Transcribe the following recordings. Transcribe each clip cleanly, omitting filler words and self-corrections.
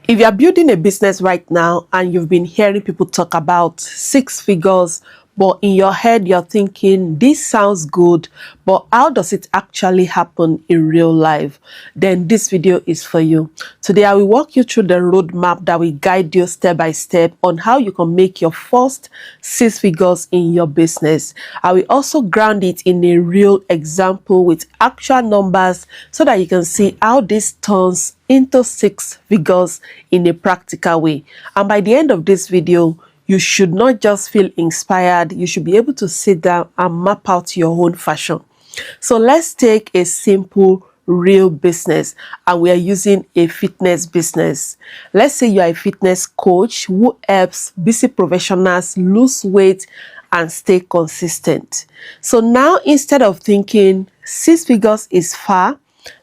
If you are building a business right now and you've been hearing people talk about six figures, but in your head you're thinking, this sounds good, but how does it actually happen in real life? Then this video is for you. Today I will walk you through the roadmap that will guide you step by step on how you can make your first six figures in your business. I will also ground it in a real example with actual numbers so that you can see how this turns into six figures in a practical way. And by the end of this video, you should not just feel inspired, you should be able to sit down and map out your own fashion. So let's take a simple real business, and we are using a fitness business. Let's say you are a fitness coach who helps busy professionals lose weight and stay consistent. So now, instead of thinking six figures is far,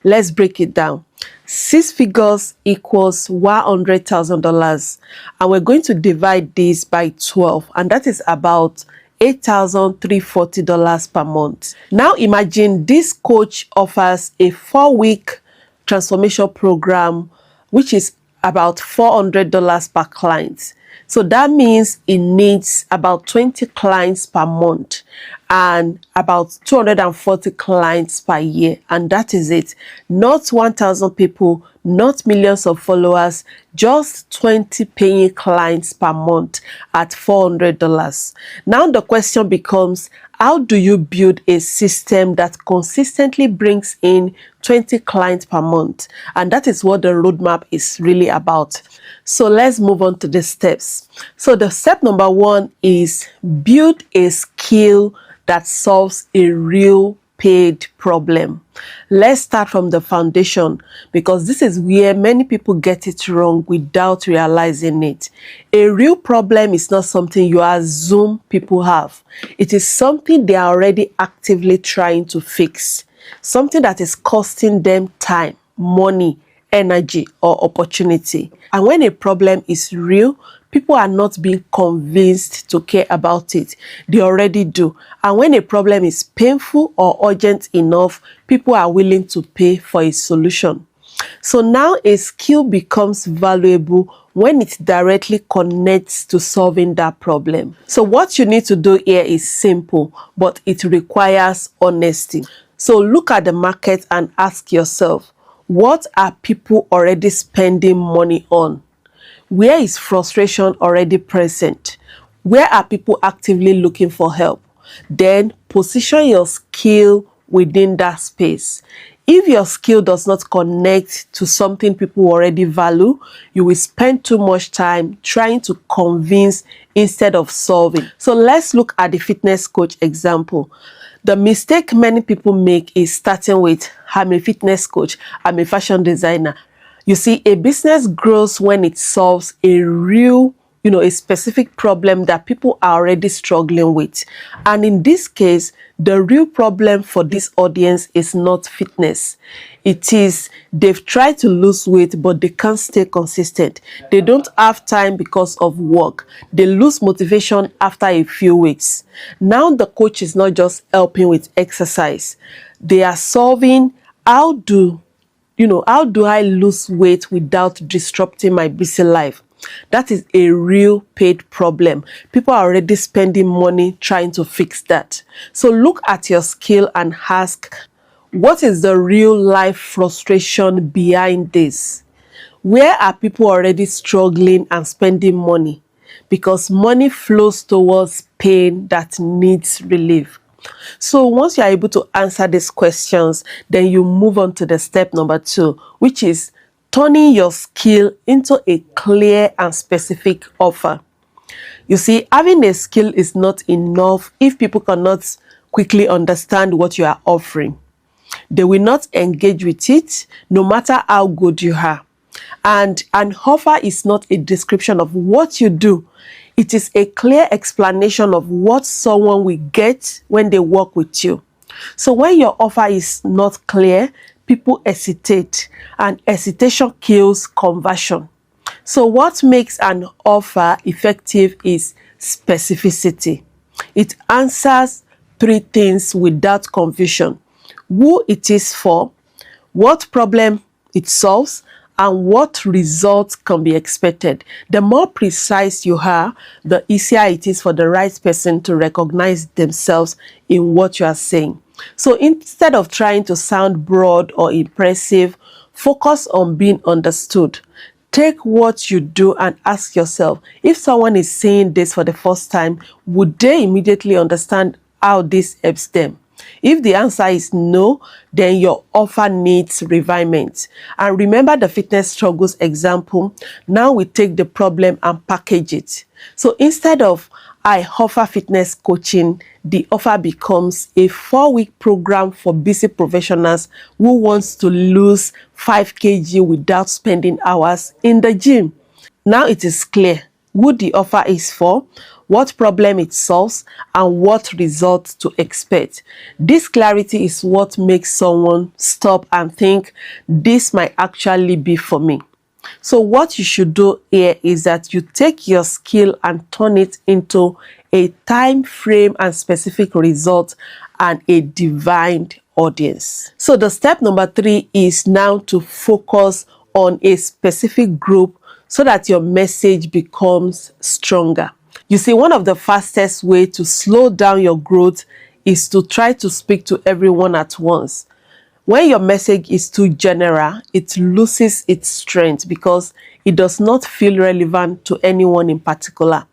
let's break it down. Six figures equals $100,000, and we're going to divide this by 12, and that is about $8,340 per month. Now imagine this coach offers a 4-week transformation program, which is about $400 per client. So that means it needs about 20 clients per month and about 240 clients per year. And that is it. Not 1,000 people, not millions of followers, just 20 paying clients per month at $400. Now the question becomes, how do you build a system that consistently brings in 20 clients per month? And that is what the roadmap is really about. So let's move on to the steps. So the step number 1 is build a skill that solves a real paid problem. Let's start from the foundation, because this is where many people get it wrong without realizing it. A real problem is not something you assume people have. It is something they are already actively trying to fix, something that is costing them time, money, energy, or opportunity. And when a problem is real, people are not being convinced to care about it. They already do. And when a problem is painful or urgent enough, people are willing to pay for a solution. So now a skill becomes valuable when it directly connects to solving that problem. So what you need to do here is simple, but it requires honesty. So look at the market and ask yourself, what are people already spending money on? Where is frustration already present? Where are people actively looking for help? Then position your skill within that space. If your skill does not connect to something people already value, you will spend too much time trying to convince instead of solving. So let's look at the fitness coach example. The mistake many people make is starting with, I'm a fitness coach, I'm a fashion designer. You see, a business grows when it solves a real, a specific problem that people are already struggling with. And in this case, the real problem for this audience is not fitness. It is they've tried to lose weight, but they can't stay consistent. They don't have time because of work. They lose motivation after a few weeks. Now the coach is not just helping with exercise. They are solving how do I lose weight without disrupting my busy life? That is a real paid problem. People are already spending money trying to fix that. So look at your skill and ask, what is the real life frustration behind this? Where are people already struggling and spending money? Because money flows towards pain that needs relief. So once you are able to answer these questions, then you move on to the step number 2, which is turning your skill into a clear and specific offer. You see, having a skill is not enough if people cannot quickly understand what you are offering. They will not engage with it, no matter how good you are. And an offer is not a description of what you do. It is a clear explanation of what someone will get when they work with you. So when your offer is not clear, people hesitate, and hesitation kills conversion. So what makes an offer effective is specificity. It answers 3 things without confusion: who it is for, what problem it solves, and what results can be expected. The more precise you are, the easier it is for the right person to recognize themselves in what you are saying. So instead of trying to sound broad or impressive, focus on being understood. Take what you do and ask yourself, if someone is saying this for the first time, would they immediately understand how this helps them? If the answer is no, then your offer needs refinement. And remember the fitness struggles example. Now we take the problem and package it. So instead of I offer fitness coaching, the offer becomes a 4-week program for busy professionals who wants to lose 5 kg without spending hours in the gym. Now it is clear who the offer is for, what problem it solves, and what results to expect. This clarity is what makes someone stop and think, this might actually be for me. So what you should do here is that you take your skill and turn it into a time frame and specific result and a defined audience. So the step number 3 is now to focus on a specific group so that your message becomes stronger. You see, one of the fastest way to slow down your growth is to try to speak to everyone at once. When your message is too general, it loses its strength because it does not feel relevant to anyone in particular.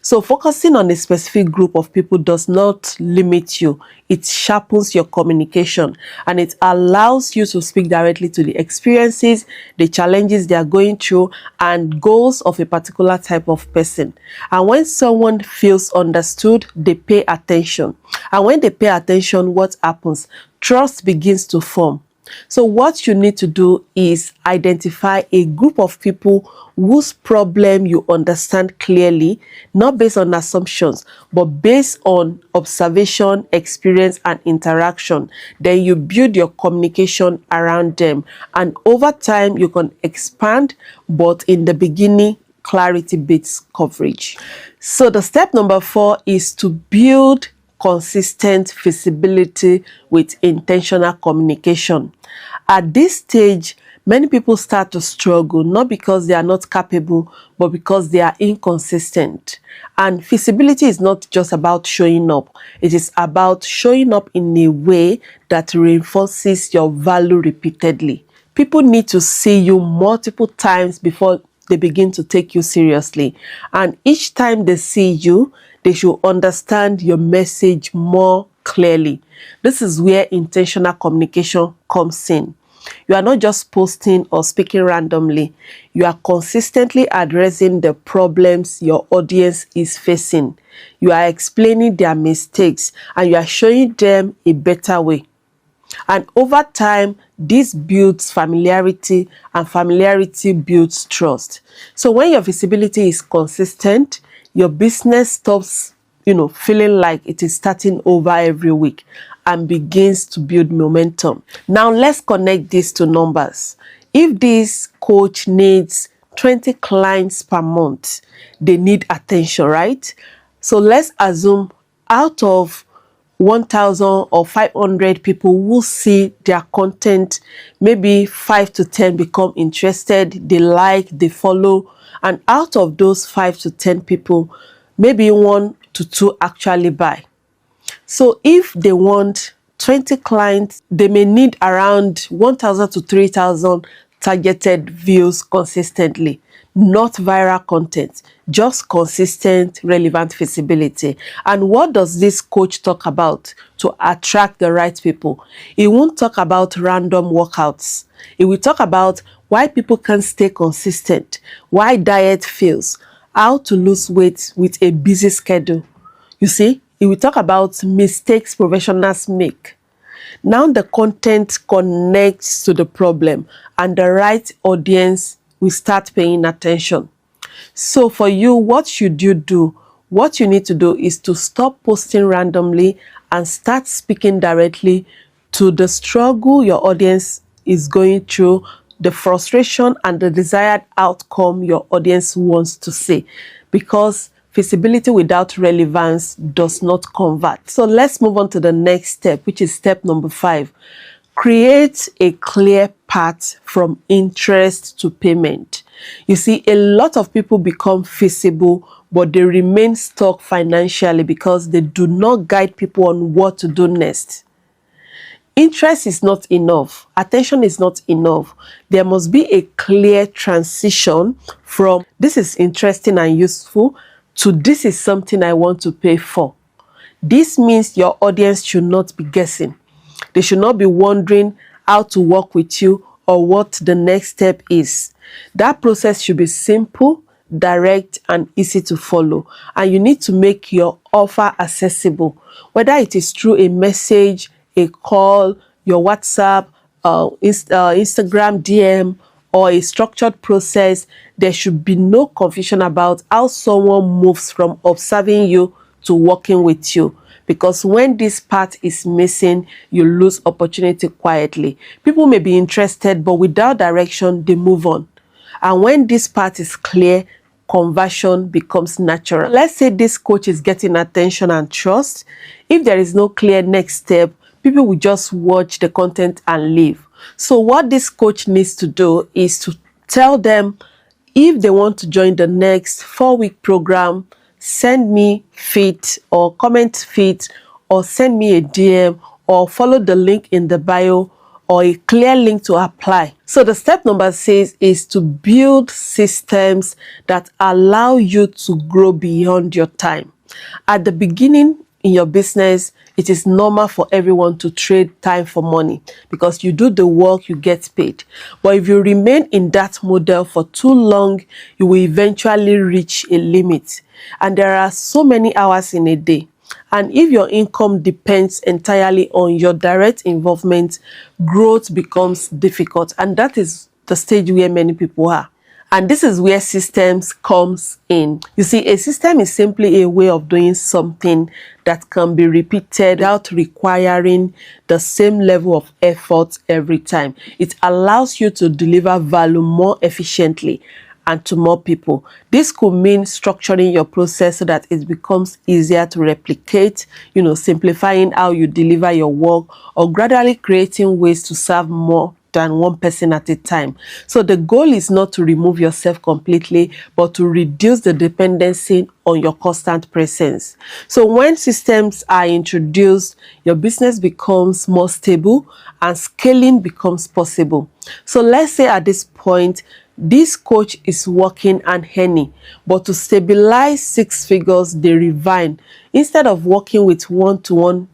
So focusing on a specific group of people does not limit you. It sharpens your communication and it allows you to speak directly to the experiences, the challenges they are going through, and goals of a particular type of person. And when someone feels understood, they pay attention. And when they pay attention, what happens? Trust begins to form. So what you need to do is identify a group of people whose problem you understand clearly, not based on assumptions, but based on observation, experience, and interaction. Then you build your communication around them. And over time, you can expand, but in the beginning, clarity beats coverage. So the step number 4 is to build consistent visibility with intentional communication. At this stage, many people start to struggle, not because they are not capable, but because they are inconsistent. And visibility is not just about showing up. It is about showing up in a way that reinforces your value repeatedly. People need to see you multiple times before they begin to take you seriously. And each time they see you, they should understand your message more clearly. This is where intentional communication comes in. You are not just posting or speaking randomly. You are consistently addressing the problems your audience is facing. You are explaining their mistakes and you are showing them a better way. And over time, this builds familiarity and familiarity builds trust. So when your visibility is consistent, your business stops, feeling like it is starting over every week and begins to build momentum. Now let's connect this to numbers. If this coach needs 20 clients per month, they need attention, right? So let's assume out of 1,000 or 500 people who see their content, maybe 5 to 10 become interested, they like, they follow, and out of those 5 to 10 people, maybe 1 to 2 actually buy. So if they want 20 clients, they may need around 1,000 to 3,000 targeted views consistently. Not viral content, just consistent, relevant visibility. And what does this coach talk about to attract the right people? He won't talk about random workouts. He will talk about why people can't stay consistent, why diet fails, how to lose weight with a busy schedule. You see, he will talk about mistakes professionals make. Now the content connects to the problem and the right audience will start paying attention. So for you, what should you do? What you need to do is to stop posting randomly and start speaking directly to the struggle your audience is going through, the frustration and the desired outcome your audience wants to see. Because visibility without relevance does not convert. So let's move on to the next step, which is step number 5. Create a clear path from interest to payment. You see, a lot of people become feasible, but they remain stuck financially because they do not guide people on what to do next. Interest is not enough. Attention is not enough. There must be a clear transition from this is interesting and useful to this is something I want to pay for. This means your audience should not be guessing. They should not be wondering how to work with you or what the next step is. That process should be simple, direct, and easy to follow. And you need to make your offer accessible, whether it is through a message, a call, your WhatsApp, Instagram DM, or a structured process. There should be no confusion about how someone moves from observing you to working with you. Because when this part is missing, you lose opportunity quietly. People may be interested, but without direction, they move on. And when this part is clear, conversion becomes natural. Let's say this coach is getting attention and trust. If there is no clear next step, people will just watch the content and leave. So what this coach needs to do is to tell them if they want to join the next 4-week program, send me fit or comment fit or send me a DM or follow the link in the bio or a clear link to apply. So the step number 6 is to build systems that allow you to grow beyond your time. At the beginning in your business, it is normal for everyone to trade time for money because you do the work, you get paid. But if you remain in that model for too long, you will eventually reach a limit. And there are so many hours in a day. And if your income depends entirely on your direct involvement, growth becomes difficult. And that is the stage where many people are. And this is where systems comes in. You see, a system is simply a way of doing something that can be repeated without requiring the same level of effort every time. It allows you to deliver value more efficiently and to more people. This could mean structuring your process so that it becomes easier to replicate, simplifying how you deliver your work, or gradually creating ways to serve more than one person at a time. So the goal is not to remove yourself completely, but to reduce the dependency on your constant presence. So when systems are introduced, your business becomes more stable and scaling becomes possible. So let's say at this point, this coach is working and earning, but to stabilize 6 figures, they refine. Instead of working with one-to-one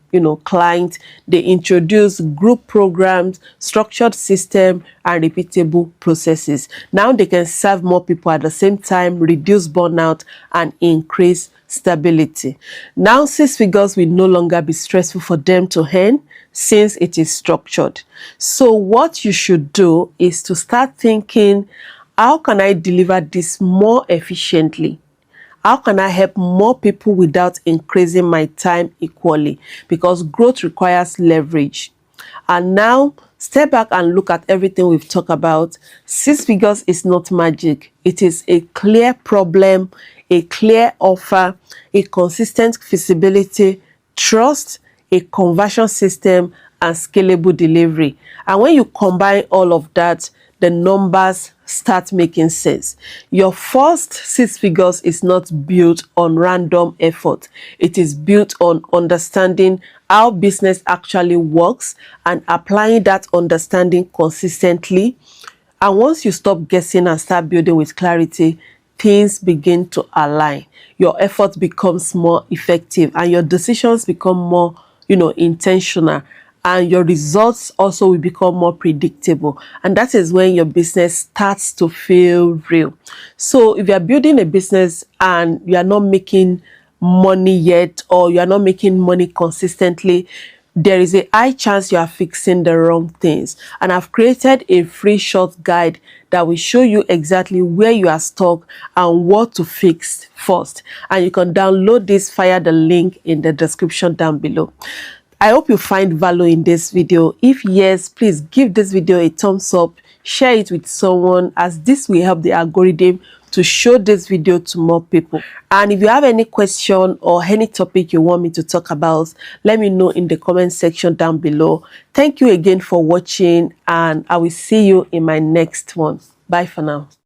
clients, they introduce group programs, structured system, and repeatable processes. Now they can serve more people at the same time, reduce burnout, and increase stability. Now 6 figures will no longer be stressful for them to earn since it is structured. So what you should do is to start thinking, how can I deliver this more efficiently? How can I help more people without increasing my time equally? Because growth requires leverage. And now, step back and look at everything we've talked about. 6 figures is not magic. It is a clear problem, a clear offer, a consistent feasibility, trust, a conversion system, and scalable delivery. And when you combine all of that, the numbers start making sense. Your first 6 figures is not built on random effort. It is built on understanding how business actually works and applying that understanding consistently. And once you stop guessing and start building with clarity, things begin to align. Your effort becomes more effective and your decisions become more, intentional. And your results also will become more predictable. And that is when your business starts to feel real. So if you are building a business and you are not making money yet, or you are not making money consistently, there is a high chance you are fixing the wrong things. And I've created a free short guide that will show you exactly where you are stuck and what to fix first. And you can download this via the link in the description down below. I hope you find value in this video. If yes, please give this video a thumbs up, share it with someone, as this will help the algorithm to show this video to more people. And if you have any question or any topic you want me to talk about, let me know in the comment section down below. Thank you again for watching, and I will see you in my next one. Bye for now.